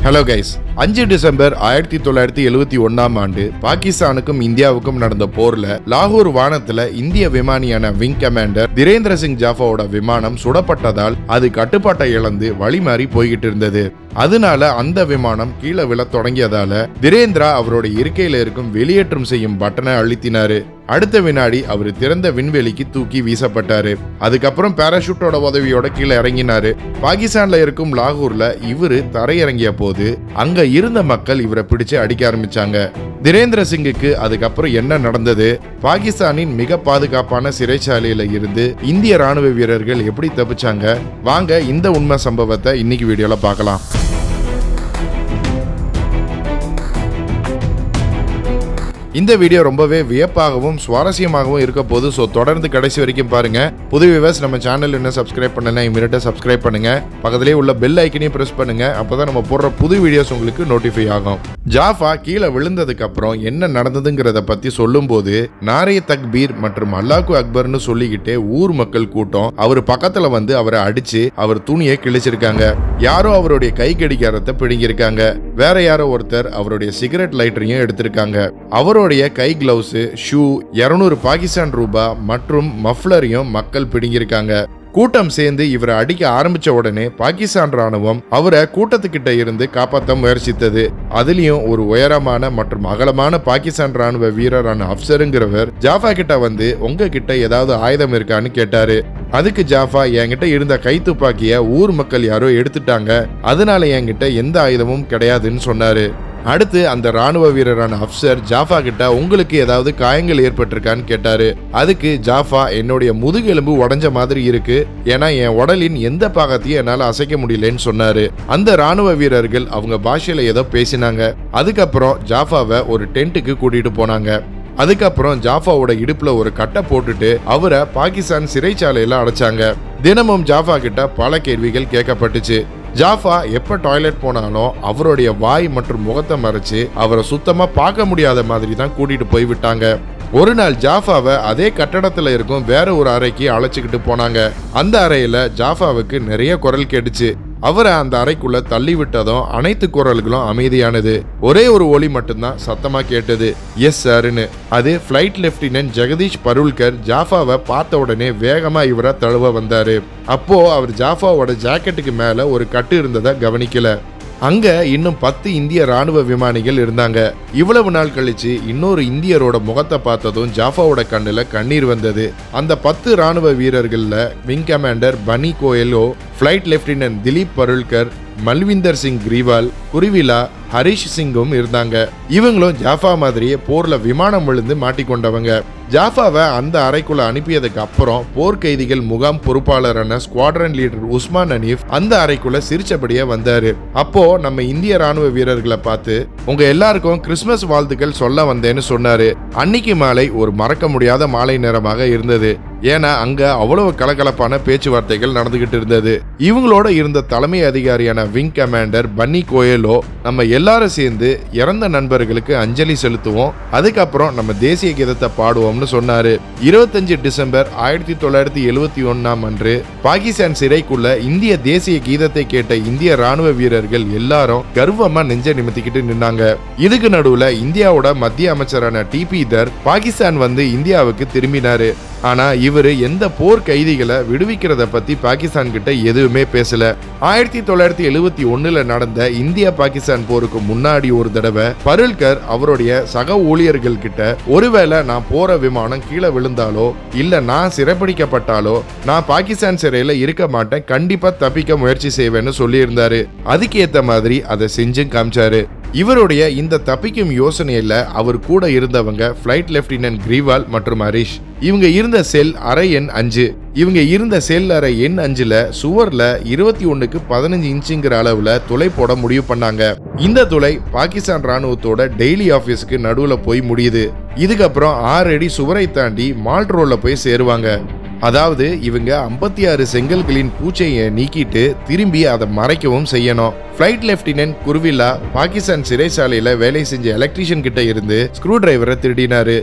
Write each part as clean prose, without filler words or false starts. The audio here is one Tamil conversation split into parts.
ஹலோ கைஸ், 5 டிசம்பர் 1971 ஆண்டு பாகிஸ்தானுக்கும் இந்தியாவுக்கும் நடந்த போர்ல லாகூர் வானத்துல இந்திய விமானியான விங் கமாண்டர் திரேந்திர சிங் ஜாஃபாவோட விமானம் சுடப்பட்டதால் அது கட்டுப்பாட்டை இழந்து வழிமாறி போய்கிட்டு இருந்தது. அதனால அந்த விமானம் கீழே விழ தொடங்கியதால திரேந்திரா அவருடைய இருக்கையில இருக்கும் வெளியேற்றம் செய்யும் பட்டனை அழுத்தினாரு. அடுத்த வினாடி அவர் திறந்த விண்வெளிக்கு தூக்கி வீசப்பட்டாரு. அதுக்கப்புறம் பாராசூட்டோட உதவியோட கீழே இறங்கினாரு. பாகிஸ்தான்ல இருக்கும் லாகூர்ல இவரு தரையிறங்கிய போது அங்க இருந்த மக்கள் இவரை பிடிச்சு அடிக்க ஆரம்பிச்சாங்க. திரேந்திர சிங்குக்கு அதுக்கப்புறம் என்ன நடந்தது, பாகிஸ்தானின் மிக பாதுகாப்பான சிறைச்சாலையில இருந்து இந்திய ராணுவ வீரர்கள் எப்படி தப்பிச்சாங்க, வாங்க இந்த உண்மை சம்பவத்தை இன்னைக்கு வீடியோல பார்க்கலாம். இந்த வீடியோ ரொம்பவே வியப்பாகவும் சுவாரஸ்யமாகவும் இருக்க போது. ஸோ தொடர்ந்து கடைசி வரைக்கும் பாருங்க. புது வியூவர்ஸ் நம்ம சேனல் இன்னும் சப்ஸ்கிரைப் பண்ணல, இமீடியட்டா சப்ஸ்கிரைப் பண்ணுங்க. பக்கத்திலே உள்ள பெல் ஐக்கனையும் பிரஸ் பண்ணுங்க. அப்பதான் நம்ம போடுற புது வீடியோஸ் உங்களுக்கு நோட்டிஃபை ஆகும். ஜாஃபா கீழே விழுந்ததுக்கு அப்புறம் என்ன நடந்ததுங்கிறத பத்தி சொல்லும் போது நாரே தக்பீர் மற்றும் அல்லாஹு அக்பர்னு சொல்லிக்கிட்டே ஊர் மக்கள் கூட்டம் அவர் பக்கத்துல வந்து அவரை அடிச்சு அவர் துணியை கிழிச்சிருக்காங்க. யாரோ அவருடைய கை கடிகாரத்தை பிடுங்கிருக்காங்க. வேற யாரோ ஒருத்தர் அவருடைய சிகரெட் லைட்டரையும் எடுத்திருக்காங்க. அவருடைய கை கிளவுஸ், ஷூ, 200 பாகிஸ்தான் ரூபாய் மற்றும் மஃப்ளரையும் மக்கள் பிடுங்கிருக்காங்க. கூட்டம் சேர்ந்து இவரை அடிக்க ஆரம்பிச்ச உடனே பாகிஸ்தான் ராணுவம் அவரை கூட்டத்துக்கிட்ட இருந்து காப்பாற்ற முயற்சித்தது. அதுலயும் ஒரு உயரமான மற்றும் அகலமான பாகிஸ்தான் ராணுவ வீரரான அப்சருங்கிறவர் ஜாஃபா கிட்ட வந்து உங்ககிட்ட ஏதாவது ஆயுதம் இருக்கான்னு கேட்டாரு. அதுக்கு ஜாஃபா, என்கிட்ட இருந்த கை துப்பாக்கிய ஊர் மக்கள் யாரோ எடுத்துட்டாங்க, அதனால என்கிட்ட எந்த ஆயுதமும் கிடையாதுன்னு சொன்னாரு. அடுத்து அந்த ராணுவ வீரரான அப்சர் ஜாஃபா கிட்ட உங்களுக்கு ஏதாவது காயங்கள் ஏற்பட்டிருக்கான்னு கேட்டாரு. அதுக்கு ஜாஃபா, என்னுடைய முதுகெலும்பு உடைஞ்ச மாதிரி இருக்கு, ஏன்னா என் உடலின் எந்த பாகத்தையும் என்னால அசைக்க முடியலன்னு சொன்னாரு. அந்த ராணுவ வீரர்கள் அவங்க பாஷையில ஏதோ பேசினாங்க. அதுக்கப்புறம் ஜாஃபாவை ஒரு டென்ட்டுக்கு கூட்டிட்டு போனாங்க. அதுக்கப்புறம் ஜாஃபாவோட இடுப்புல ஒரு கட்டை போட்டுட்டு அவரை பாகிஸ்தான் சிறைச்சாலையில அடைச்சாங்க. தினமும் ஜாஃபா கிட்ட பல கேள்விகள் கேட்கப்பட்டுச்சு. ஜாஃபா எப்ப டாய்லெட் போனாலும் அவருடைய வாய் மற்றும் முகத்தை மறைச்சு அவரை சுத்தமா பார்க்க முடியாத மாதிரி தான் கூட்டிட்டு போய் விட்டாங்க. ஒரு நாள் ஜாஃபாவை அதே கட்டடத்துல இருக்கும் வேற ஒரு அறைக்கு அழைச்சிக்கிட்டு போனாங்க. அந்த அறையில ஜாஃபாவுக்கு நிறைய குரல் கேட்டுச்சு. அவரை அந்த அறைக்குள்ள தள்ளி விட்டதும் அனைத்து குரல்களும் அமைதியானது. ஒரே ஒரு ஒலி மட்டும்தான் சத்தமா கேட்டது, எஸ் சார்னு. அது பிளைட் லெப்டினன்ட் ஜெகதீஷ் பருல்கர். ஜாஃபாவை பார்த்த உடனே வேகமா இவரை தழுவ வந்தாரு. அப்போ அவர் ஜாஃபாவோட ஜாக்கெட்டுக்கு மேல ஒரு கட்டு இருந்ததை கவனிக்கல. அங்க இன்னும் 10 இந்திய ராணுவ விமானிகள் இருந்தாங்க. இவ்வளவு நாள் கழிச்சு இன்னொரு இந்தியரோட முகத்தை பார்த்ததும் ஜாஃபாவோட கண்ணுல கண்ணீர் வந்தது. அந்த 10 ராணுவ வீரர்கள்ல விங் கமாண்டர் பனி Coelho, flight lieutenant Dilip பருல்கர், Malvinder Singh கிரிவால், Kuruvilla, Harish சிங்கும் இருந்தாங்க. இவங்களும் ஜாஃபா மாதிரியே போர்ல விமானம் விழுந்து மாட்டிக்கொண்டவங்க. ஜாஃபாவை அந்த அறைக்குள்ள அனுப்பியதுக்கு அப்புறம் போர்க்கைதிகள் முகாம் பொறுப்பாளரான ஸ்குவாட்ரன் லீடர் உஸ்மான் அனீஃப் அந்த அறைக்குள்ள சிரிச்சபடியே வந்தாரு. அப்போ நம்ம இந்திய ராணுவ வீரர்களை பார்த்து உங்க எல்லாருக்கும் கிறிஸ்துமஸ் வாழ்த்துக்கள் சொல்ல வந்தேன்னு சொன்னாரு. அன்னைக்கு மாலை ஒரு மறக்க முடியாத மாலை நேரமாக இருந்தது. ஏன்னா அங்க அவ்வளவு கலகலப்பான பேச்சுவார்த்தைகள் நடந்துகிட்டு இருந்தது. இவங்களோட இருந்த தலைமை அதிகாரியான விங் கமாண்டர் பன்னி கோயலோ, நம்ம எல்லாரும் சேர்ந்து இறந்த நண்பர்களுக்கு அஞ்சலி செலுத்துவோம், அதுக்கப்புறம் நம்ம தேசிய கீதத்தை பாடுவோம்னு சொன்னாரு. 25 டிசம்பர் 1971 அன்று பாகிஸ்தான் சிறைக்குள்ள இந்திய தேசிய கீதத்தை கேட்ட இந்திய ராணுவ வீரர்கள் எல்லாரும் கர்வமா நெஞ்ச நிமித்திக்கிட்டு நின்னாங்க. இதுக்கு நடுவுல இந்தியாவோட மத்திய அமைச்சரான டிபி தர் பாகிஸ்தான் வந்து இந்தியாவுக்கு திரும்பினாரு. ஆனா இவரு எந்த போர் கைதிகளை விடுவிக்கிறத பத்தி பாகிஸ்தான் கிட்ட எதுவுமே பேசல. 1971 நடந்த இந்திய பாகிஸ்தான் போருக்கு முன்னாடி ஒரு தடவை பருல்கர் அவருடைய சக ஊழியர்கள் கிட்ட, ஒருவேளை நான் போற விமானம் கீழே விழுந்தாலோ இல்ல நான் சிறைப்பிடிக்கப்பட்டாலோ நான் பாகிஸ்தான் சிறையில இருக்க மாட்டேன், கண்டிப்பா தப்பிக்க முயற்சி செய்வேன்னு சொல்லி இருந்தாரு. அதுக்கேத்த மாதிரி அதை செஞ்சும் காமிச்சாரு. இவருடைய இந்த தப்பிக்கும் யோசனையில அவர் கூட இருந்தவங்க பிளைட் லெப்டினன்ட் கிரிவால் மற்றும் ஹரிஷ். இவங்க இருந்த செல் அறை எண் 5. இவங்க இருந்த செல் அறை எண் 5ல சுவர்ல 21x15 இன்ச்சுங்கிற அளவுல துளை போட முடிவு பண்ணாங்க. இந்த துளை பாகிஸ்தான் ராணுவத்தோட டெய்லி ஆபீஸ்க்கு நடுவுல போய் முடியுது. இதுக்கப்புறம் 6 அடி சுவரை தாண்டி மால்ட் ரோல்ல போய் சேருவாங்க. அதாவது இவங்க 56 செங்கல்களின் பூச்சையை நீக்கிட்டு திரும்பி அதை மறைக்கவும் செய்யணும். பிளைட் லெப்டினன்ட் குருவிலா பாகிஸ்தான் சிறைச்சாலையில வேலை செஞ்ச எலக்ட்ரீஷியன் கிட்ட இருந்து ஸ்க்ரூ டிரைவரை திருடினாரு.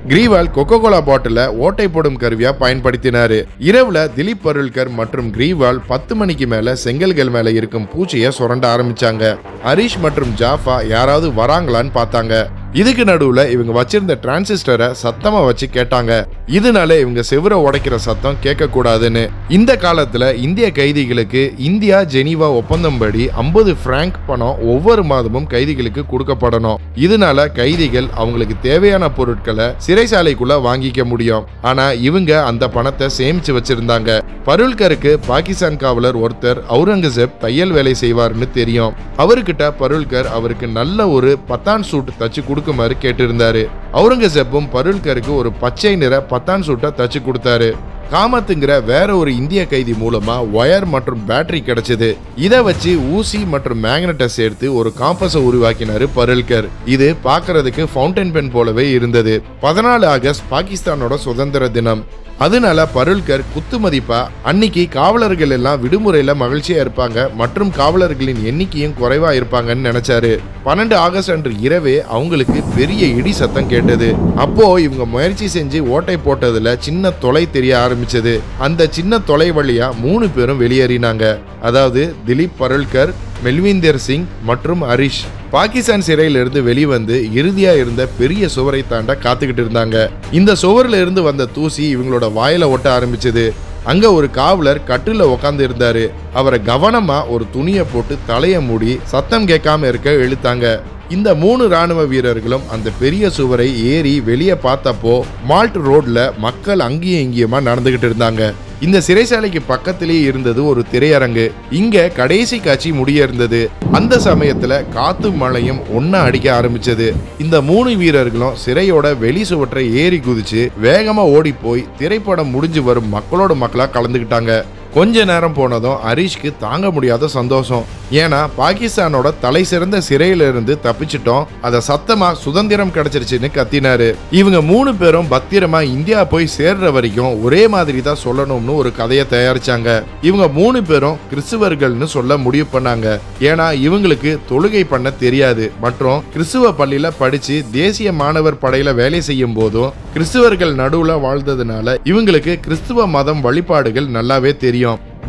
கிரீவால் கொக்கோ கோலா பாட்டில ஓட்டை போடும் கருவியா பயன்படுத்தினாரு. இரவுல திலீப் பருல்கர் மற்றும் கிரீவால் 10 மணிக்கு மேல செங்கல்கள் மேல இருக்கும் பூச்சியை சுரண்ட ஆரம்பிச்சாங்க. ஹரிஷ் மற்றும் ஜாஃபா யாராவது வராங்களான்னு பார்த்தாங்க. இதுக்கு நடுவுல இவங்க வச்சிருந்த டிரான்சிஸ்டரை சத்தமா வச்சு கேட்டாங்க. இதனால இவங்க செவுரை உடைக்கிற சத்தம் கேட்க கூடாதுன்னு. இந்த காலத்துல இந்திய கைதிகளுக்கு இந்தியா ஜெனீவா ஒப்பந்தம் படி 50 பிராங்க் பணம் ஒவ்வொரு மாதமும் கைதிகளுக்கு கொடுக்கப்படணும். இதனால கைதிகள் அவங்களுக்கு தேவையான பொருட்களை சிறைசாலைக்குள்ள வாங்கிக்க முடியும். ஆனா இவங்க அந்த பணத்தை சேமிச்சு வச்சிருந்தாங்க. பருல்கருக்கு பாகிஸ்தான் காவலர் ஒருத்தர் அவுரங்கசீப் தையல் வேலை செய்வார்னு தெரியும். அவர்கிட்ட பருல்கர் அவருக்கு நல்ல ஒரு பத்தான் சூட் தச்சு கொடுக்குமாறு கேட்டிருந்தாரு. அவுரங்கசீப்பும் பருல்கருக்கு ஒரு பச்சை நிற பத்தான் சூட்டை தச்சு கொடுத்தாரு. காமத்துங்கிற வேற ஒரு இந்திய கைதி மூலமா ஒயர் மற்றும் பேட்டரி கிடைச்சது. இதை வச்சு ஊசி மற்றும் மேக்னெட்டை சேர்த்து ஒரு காம்பஸை உருவாக்கினாரு பருல்கர். இது பார்க்கறதுக்கு ஃபவுண்டன் பென் போலவே இருந்தது. 14 ஆகஸ்ட் பாகிஸ்தானோட சுதந்திர தினம். அதனால பருல்கர் குத்து மதிப்பா அன்னைக்கு காவலர்கள் எல்லாம் விடுமுறையில மகிழ்ச்சியா இருப்பாங்க மற்றும் காவலர்களின் எண்ணிக்கையும் குறைவா இருப்பாங்கன்னு நினைச்சாரு. 12 ஆகஸ்ட் அன்று இரவே அவங்களுக்கு பெரிய இடி சத்தம் கேட்டது. அப்போ இவங்க முயற்சி செஞ்சு ஓட்டை போட்டதுல சின்ன தொலை தெரிய ஆரம்பிச்சது. அந்த சின்ன தொலை வழியா 3 பேரும் வெளியேறினாங்க. அதாவது திலீப் பருல்கர், மெல்விந்தர் சிங் மற்றும் ஹரிஷ். பாகிஸ்தான் சிறையில இருந்து வெளிவந்து இறுதியா இருந்த பெரிய சுவரை தாண்ட காத்துக்கிட்டு இருந்தாங்க. இந்த சுவர்ல இருந்து வந்த தூசி இவங்களோட வாயில ஒட்ட ஆரம்பிச்சது. அங்க ஒரு காவலர் கட்டில உட்கார்ந்து இருந்தாரு. அவரை கவனமா ஒரு துணியை போட்டு தலைய மூடி சத்தம் கேட்காம இருக்க இழுத்தாங்க. இந்த 3 ராணுவ வீரர்களும் அந்த பெரிய சுவரை ஏறி வெளியே பார்த்தப்போ மால்ட் ரோட்ல மக்கள் அங்கேயும் இங்கேயுமா நடந்துகிட்டு இருந்தாங்க. இந்த சிறைசாலைக்கு பக்கத்திலேயே இருந்தது ஒரு திரையரங்கு. இங்க கடைசி காட்சி முடிய இருந்தது. அந்த சமயத்துல காத்தும் மழையும் ஒன்னா அடிக்க ஆரம்பிச்சது. இந்த 3 வீரர்களும் சிறையோட வெளி சுவற்றை ஏறி குதிச்சு வேகமா ஓடி போய் திரைப்படம் முடிஞ்சு வரும் மக்களோட மக்களா கலந்துக்கிட்டாங்க. கொஞ்ச நேரம் போனதும் ஹரிஷ்க்கு தாங்க முடியாத சந்தோஷம். ஏன்னா பாகிஸ்தானோட தலை சிறந்த சிறையில இருந்து தப்பிச்சிட்டோம், அத சத்தமா சுதந்திரம் கிடைச்சிருச்சுன்னு கத்தினாரு. இவங்க 3 பேரும் பத்திரமா இந்தியா போய் சேர்ற வரைக்கும் ஒரே மாதிரி தான் சொல்லணும்னு ஒரு கதையை தயாரிச்சாங்க. இவங்க 3 பேரும் கிறிஸ்துவர்கள்னு சொல்ல முடிவு பண்ணாங்க. ஏன்னா இவங்களுக்கு தொழுகை பண்ண தெரியாது மற்றும் கிறிஸ்துவ பள்ளியில படிச்சு தேசிய மாணவர் படையில வேலை செய்யும் போதும் கிறிஸ்துவர்கள் நடுவுல வாழ்ந்ததுனால இவங்களுக்கு கிறிஸ்துவ மதம் வழிபாடுகள் நல்லாவே தெரியும்.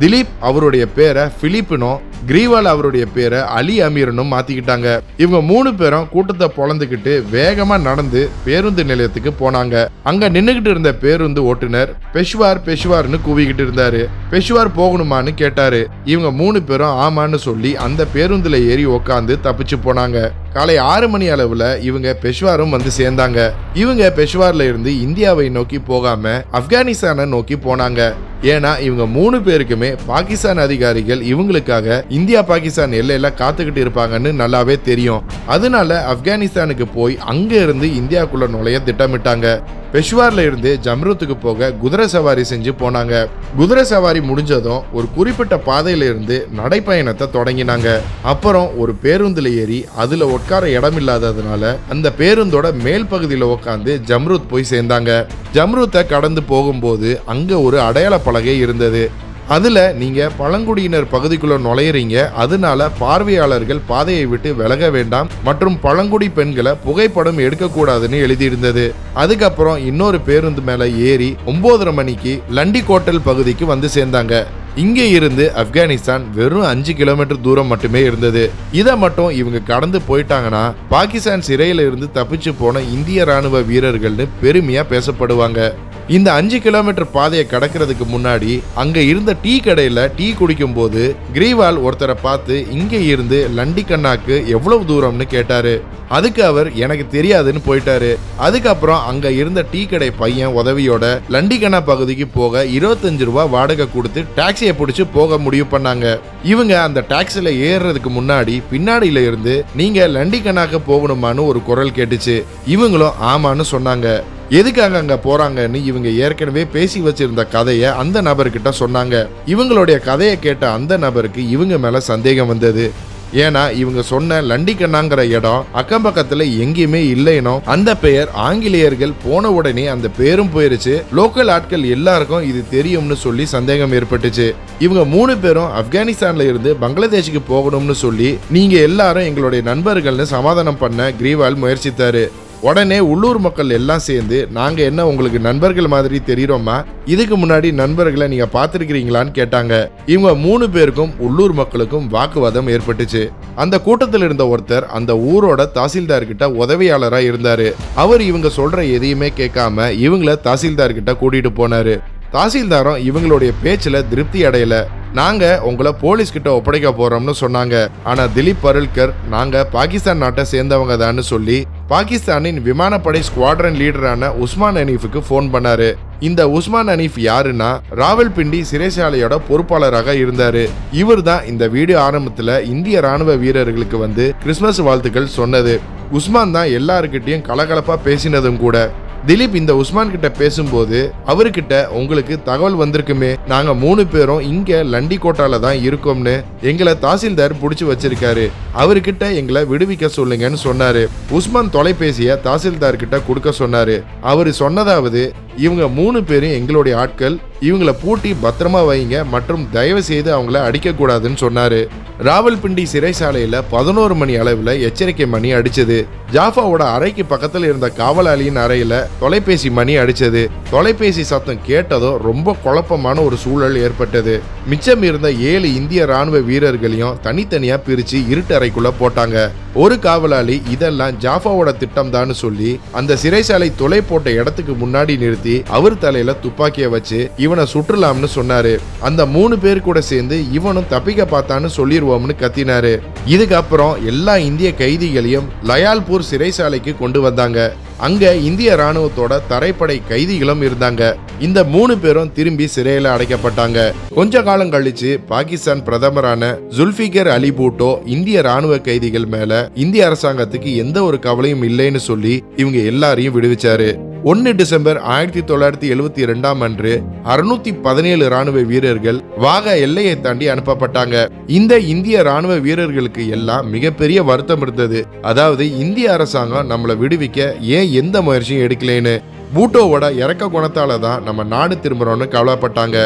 திலீப் அவருடைய பேரை பிலிப்னும் கிரீவால் அவருடைய பேரை அலி அமீர்னும் மாத்திக்கிட்டாங்க. இவங்க 3 பேரும் கூட்டத்தை பொழந்துக்கிட்டு வேகமா நடந்து பேருந்து நிலையத்துக்கு போனாங்க. அங்க நின்னுகிட்டு இருந்த பேருந்து ஓட்டுநர் பெஷ்வார் பெஷ்வார்னு கூவிக்கிட்டு இருந்தாரு. பெஷ்வார் போகணுமான்னு கேட்டாரு. இவங்க 3 பேரும் ஆமான்னு சொல்லி அந்த பேருந்துல ஏறி உக்காந்து தப்பிச்சு போனாங்க. காலை 6 மணி அளவுல இவங்க பெஷ்வாரும் வந்து சேர்ந்தாங்க. இவங்க பெஷ்வார்ல இருந்து இந்தியாவை நோக்கி போகாம ஆப்கானிஸ்தானை நோக்கி போனாங்க. ஏன்னா இவங்க 3 பேருக்குமே பாகிஸ்தான் அதிகாரிகள் இவங்களுக்காக இந்தியா பாகிஸ்தான் எல்லையில காத்துக்கிட்டு இருப்பாங்கன்னு நல்லாவே தெரியும். அதனால ஆப்கானிஸ்தானுக்கு போய் அங்க இருந்து இந்தியாக்குள்ள நுழைய திட்டமிட்டாங்க. பெஷ்வார்ல இருந்து ஜம்ரூத்துக்கு போக குதிரை சவாரி செஞ்சு போனாங்க. குதிரை சவாரி முடிஞ்சதும் ஒரு குறிப்பிட்ட பாதையில இருந்து நடைப்பயணத்தை தொடங்கினாங்க. அப்புறம் ஒரு பேருந்துல ஏறி அதுல உட்கார இடம் இல்லாததுனால அந்த பேருந்தோட மேல் பகுதியில உட்காந்து ஜம்ரூத் போய் சேர்ந்தாங்க. ஜம்ரூத்தை கடந்து போகும்போது அங்க ஒரு அடையாள பலகை இருந்தது. அதுல நீங்க பழங்குடியினர் பகுதிக்குள்ள நுழையிறீங்க, அதனால பார்வையாளர்கள் பாதையை விட்டு விலக வேண்டாம் மற்றும் பழங்குடி பெண்களை புகைப்படம் எடுக்கக்கூடாதுன்னு எழுதியிருந்தது. அதுக்கப்புறம் இன்னொரு பேருந்து மேல ஏறி 9:30 மணிக்கு லண்டி கோட்டல் பகுதிக்கு வந்து சேர்ந்தாங்க. இங்கே இருந்து ஆப்கானிஸ்தான் வெறும் 5 கிலோமீட்டர் தூரம் மட்டுமே இருந்தது. இதை மட்டும் இவங்க கடந்து போயிட்டாங்கன்னா பாகிஸ்தான் சிறையில இருந்து தப்பிச்சு போன இந்திய ராணுவ வீரர்கள்னு பெருமையா பேசப்படுவாங்க. இந்த 5 கிலோமீட்டர் பாதையை கடக்கிறதுக்கு முன்னாடி அங்க இருந்த டீ கடையில டீ குடிக்கும் போது கிரீவால் ஒருத்தரை பார்த்து இங்க இருந்து லண்டிகன்னாக்கு எவ்வளவு தூரம்னு கேட்டாரு. அதுக்கு அவர் எனக்கு தெரியாதுன்னு போயிட்டாரு. அதுக்கப்புறம் அங்க இருந்த டீ கடை பையன் உதவியோட லண்டிகன்னா பகுதிக்கு போக 25 ரூபாய் வாடகை கொடுத்து டாக்ஸியை பிடிச்சு போக முடிவு பண்ணாங்க. இவங்க அந்த டாக்ஸில ஏறுறதுக்கு முன்னாடி பின்னாடியில இருந்து நீங்க லண்டிகன்னாக்கு போகணுமான்னு ஒரு குரல் கேட்டுச்சு. இவங்களும் ஆமான்னு சொன்னாங்க. எதுக்காக அங்க போறாங்கன்னு இவங்க ஏற்கனவே பேசி வச்சிருந்த கதையை அந்த நபர்கிட்ட சொன்னாங்க. இவங்களுடைய கதையை கேட்ட அந்த நபருக்கு இவங்க மேல சந்தேகம் வந்தது. ஏன்னா இவங்க சொன்ன லண்டிகன்னாங்கிற இடம் அக்கம் பக்கத்துல எங்கேயுமே இல்லைனோ, அந்த பெயர் ஆங்கிலேயர்கள் போன உடனே அந்த பேரும் போயிருச்சு, லோக்கல் ஆட்கள் எல்லாருக்கும் இது தெரியும்னு சொல்லி சந்தேகம் ஏற்பட்டுச்சு. இவங்க 3 பேரும் ஆப்கானிஸ்தான்ல இருந்து பங்களாதேஷுக்கு போகணும்னு சொல்லி நீங்க எல்லாரும் எங்களுடைய நண்பர்கள்னு சமாதானம் பண்ண கிரீவால் முயற்சித்தாரு. உடனே உள்ளூர் மக்கள் எல்லாம் சேர்ந்து நாங்க என்ன உங்களுக்கு நண்பர்கள் மாதிரி தெரியுறோமா, இதுக்கு முன்னாடி நண்பர்களை நீங்க பாத்திருக்கிறீங்களான்னு கேட்டாங்க. இவங்க 3 பேருக்கும் உள்ளூர் மக்களுக்கும் வாக்குவாதம் ஏற்பட்டுச்சு. அந்த கூட்டத்தில் இருந்த ஒருத்தர் அந்த ஊரோட தாசில்தார் கிட்ட உதவியாளரா இருந்தாரு. அவர் இவங்க சொல்ற எதையுமே கேட்காம இவங்கள தாசில்தார் கிட்ட கூட்டிட்டு போனாரு. தாசில்தாரும் இவங்களுடைய பேச்சுல திருப்தி அடையல. நாங்க உங்களை போலீஸ் கிட்ட ஒப்படைக்க போறோம்னு சொன்னாங்க. ஆனா திலீப் பருல்கர் நாங்க பாகிஸ்தான் நாட்டை சேர்ந்தவங்க தான் சொல்லி பாகிஸ்தானின் விமானப்படை ஸ்குவாட்ரன் லீடரான உஸ்மான் ஹனீஃபுக்கு போன் பண்ணாரு. இந்த உஸ்மான் ஹனீஃப் யாருன்னா ராவல்பிண்டி சிறைச்சாலையோட பொறுப்பாளராக இருந்தாரு. இவர் தான் இந்த வீடியோ ஆரம்பத்துல இந்திய ராணுவ வீரர்களுக்கு வந்து கிறிஸ்துமஸ் வாழ்த்துக்கள் சொன்னது. உஸ்மான் தான் எல்லாருக்கிட்டையும் கலகலப்பா பேசினதும் கூட. திலீப் இந்த உஸ்மான் கிட்ட பேசும்போது அவர்கிட்ட உங்களுக்கு தகவல் வந்திருக்குமே, நாங்க 3 பேரும் இங்க லண்டிகோட்டால தான் இருக்கோம்னு எங்களை தாசில்தார் புடிச்சு வச்சிருக்காரு, அவர்கிட்ட எங்களை விடுவிக்க சொல்லுங்கன்னு சொன்னாரு. உஸ்மான் தொலைபேசிய தாசில்தார் கிட்ட கொடுக்க சொன்னாரு. அவரு சொன்னதாவது, இவங்க 3 பேரும் எங்களுடைய ஆட்கள், இவங்களை பூட்டி பத்திரமா வைங்க மற்றும் தயவு செய்து அவங்கள அடிக்க கூடாதுன்னு சொன்னாரு. ராவல்பிண்டி சிறைச்சாலையில 11 மணி அளவுல எச்சரிக்கை மணி அடிச்சது. ஜாஃபாவோட அறைக்கு பக்கத்துல இருந்த காவலாளியின் அறையில தொலைபேசி மணி அடிச்சது. தொலைபேசி சத்தம் கேட்டதும் ரொம்ப குழப்பமான ஒரு சூழல் ஏற்பட்டது. மிச்சம் இருந்த 7 இந்திய ராணுவ வீரர்களையும் தனித்தனியா பிரிச்சு இருட்டு அறைக்குள்ள போட்டாங்க. ஒரு காவலாளி இதெல்லாம் ஜாஃபாவோட திட்டம் தான் சொல்லி அந்த சிறைச்சாலை தொலை போட்ட இடத்துக்கு முன்னாடி நிறுத்தி அவர் தலையில துப்பாக்கிய வச்சு இவனை சுற்றலாம்னு சொன்னாரு. அந்த 3 பேர் கூட சேர்ந்து இவனும் தப்பிக்க பார்த்தான்னு சொல்லிடுவோம்னு கத்தினாரு. இதுக்கப்புறம் எல்லா இந்திய கைதிகளையும் லயால்பூர் சிறைச்சாலைக்கு கொண்டு வந்தாங்க. அங்க இந்திய ராணுவத்தோட தரைப்படை கைதிகளும் இருந்தாங்க. இந்த 3 பேரும் திரும்பி சிறையில அடைக்கப்பட்டாங்க. கொஞ்ச காலம் கழிச்சு பாகிஸ்தான் பிரதமரான ஜுல்ஃபிகர் அலி பூட்டோ இந்திய ராணுவ கைதிகள் மேல இந்திய அரசாங்கத்துக்கு எந்த ஒரு கவலையும் இல்லைன்னு சொல்லி இவங்க எல்லாரையும் விடுவிச்சாரு. 1 டிசம்பர் 1972 அன்று 617 ராணுவ வீரர்கள் வாகா எல்லையை தாண்டி அனுப்பப்பட்டாங்க. இந்த இந்திய ராணுவ வீரர்களுக்கு எல்லாம் மிகப்பெரிய வருத்தம் இருந்தது. அதாவது இந்திய அரசாங்கம் நம்மளை விடுவிக்க ஏன் எந்த முயற்சியும் எடுக்கலேன்னு. பூட்டோவோட இறக்க குணத்தால தான் நம்ம நாடு திரும்புறோம்னு கவலைப்பட்டாங்க.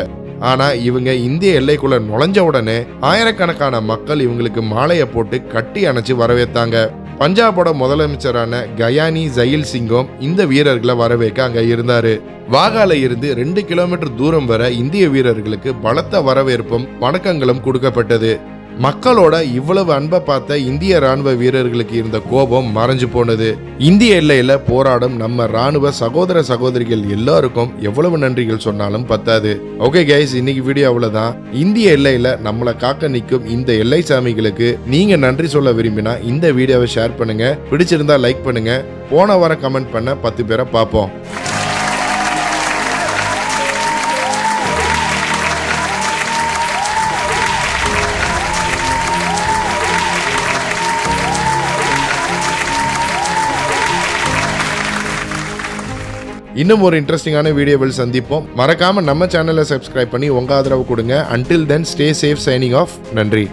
ஆனா இவங்க இந்திய எல்லைக்குள்ள நுழைஞ்ச உடனே ஆயிரக்கணக்கான மக்கள் இவங்களுக்கு மாலையை போட்டு கட்டி அணைச்சு வரவேற்றாங்க. பஞ்சாபோட முதலமைச்சரான கயானி ஜயில் சிங்கும் இந்த வீரர்களை வரவேற்க அங்க இருந்தாரு. வாகால இருந்து 2 கிலோமீட்டர் தூரம் வர இந்திய வீரர்களுக்கு பலத்த வரவேற்பும் வணக்கங்களும் கொடுக்கப்பட்டது. மக்களோட இவ்வளவு அன்பை பார்த்த இந்திய ராணுவ வீரர்களுக்கு இருந்த கோபம் மறைஞ்சு போனது. இந்திய எல்லையில போராடும் நம்ம ராணுவ சகோதர சகோதரிகள் எல்லாருக்கும் எவ்வளவு நன்றிகள் சொன்னாலும் பத்தாது. ஓகே கைஸ், இன்னைக்கு வீடியோ அவ்வளவுதான். இந்திய எல்லையில நம்மளை காக்க நிற்கும் இந்த எல்லை சாமிகளுக்கு நீங்க நன்றி சொல்ல விரும்பினா இந்த வீடியோவை ஷேர் பண்ணுங்க, பிடிச்சிருந்தா லைக் பண்ணுங்க, போன வாரம் கமெண்ட் பண்ண 10 பேரை பார்ப்போம். இன்னும் ஒரு இன்ட்ரெஸ்டிங்கான வீடியோவில் சந்திப்போம். மறக்காம நம்ம சேனலை சப்ஸ்கிரைப் பண்ணி உங்க ஆதரவு கொடுங்க. Until then, stay safe. Signing off. நன்றி.